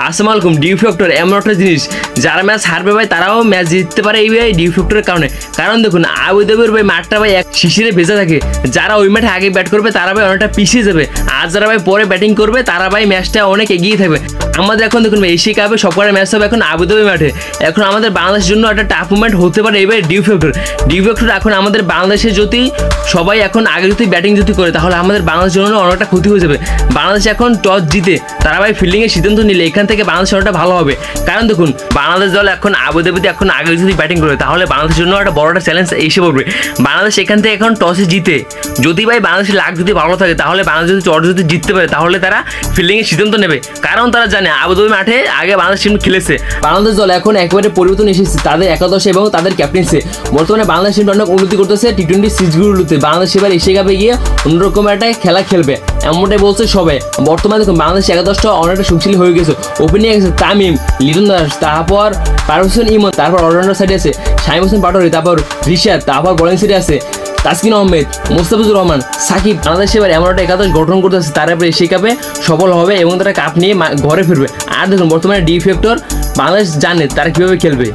আসসালামু আলাইকুম। D factor এমন একটা জিনিস যারা ম্যাচ হারবে ভাই তারাও ম্যাচ জিততে পারে এই ভাই ডি ফ্যাক্টরের কারণে। কারণ দেখুন আবুধাবির ভাই মাঠটা ভাই এক শিশিরে ভেজা থাকে। যারা ওই মাঠে আগে ব্যাট করবে তারা ভাই অনেকটা পিছিয়ে যাবে, আর যারা ভাই পরে ব্যাটিং করবে তারা ভাই ম্যাচটা অনেক এগিয়ে থাকবে। আমাদের এখন দেখুন এশিয়া কাপে সবকটা ম্যাচ হবে এখন আবুধাবি মাঠে। এখন আমাদের বাংলাদেশের জন্য একটা টাফ মুভমেন্ট হতে পারে এইবার ডি ফ্যাক্টর। ডি ফ্যাক্টর এখন আমাদের বাংলাদেশে যদি সবাই এখন আগে যদি ব্যাটিং যদি করে তাহলে আমাদের বাংলাদেশের জন্য অনেকটা ক্ষতি হয়ে যাবে। বাংলাদেশ এখন টস জিতে তারা ভাই ফিল্ডিংয়ের সিদ্ধান্ত নিলে এখান থেকে বাংলাদেশ অনেকটা ভালো হবে। কারণ দেখুন বাংলাদেশ দল এখন আবুধাবিতে এখন আগে যদি ব্যাটিং করে তাহলে বাংলাদেশের জন্য একটা বড় একটা চ্যালেঞ্জ এসে পড়বে। বাংলাদেশ এখান থেকে এখন টসে জিতে যদি ভাই বাংলাদেশের লাক যদি ভালো থাকে তাহলে বাংলাদেশ যদি টস যদি জিততে পারে তাহলে তারা ফিল্ডিংয়ের সিদ্ধান্ত নেবে। কারণ তারা জানে আবুধাবি মাঠে আগে বাংলাদেশ টিম খেলেছে। বাংলাদেশ দল এখন একেবারে পরিবর্তন এসেছে তাদের একাদশে এবং তাদের ক্যাপ্টেন্সি। বর্তমানে বাংলাদেশ টিম অনেক উন্নতি করতেছে টি-20 সিরিজগুলোতে। বাংলাদেশ এবার এশিয়া কাপে গিয়ে অন্যরকম একটা খেলা খেলবে এমনটাই বলছে সবাই। বর্তমানে দেখুন বাংলাদেশ একাদশটা অনেকটা শক্তিশালী হয়ে গেছে। ওপেনিং আছে তামিম, লিটন দাস, তারপর পারভেজ ইমন, তারপর অলরাউন্ডার সাইডে আছে শামীম হোসেন পাটোয়ারি, তারপর রিশাদ, তারপর বোলিং সাইডে আছে তাসকিন আহমেদ, মোস্তাফিজুর রহমান, সাকিব। বাংলাদেশ এবার এমন একটা একাদশ গঠন করতেছে তারা এবার এশিয়া কাপে সফল হবে এবং তারা কাপ নিয়ে ঘরে ফিরবে। আর দেখুন বর্তমানে ডি ফ্যাক্টর বাংলাদেশ জানে তারা কীভাবে খেলবে।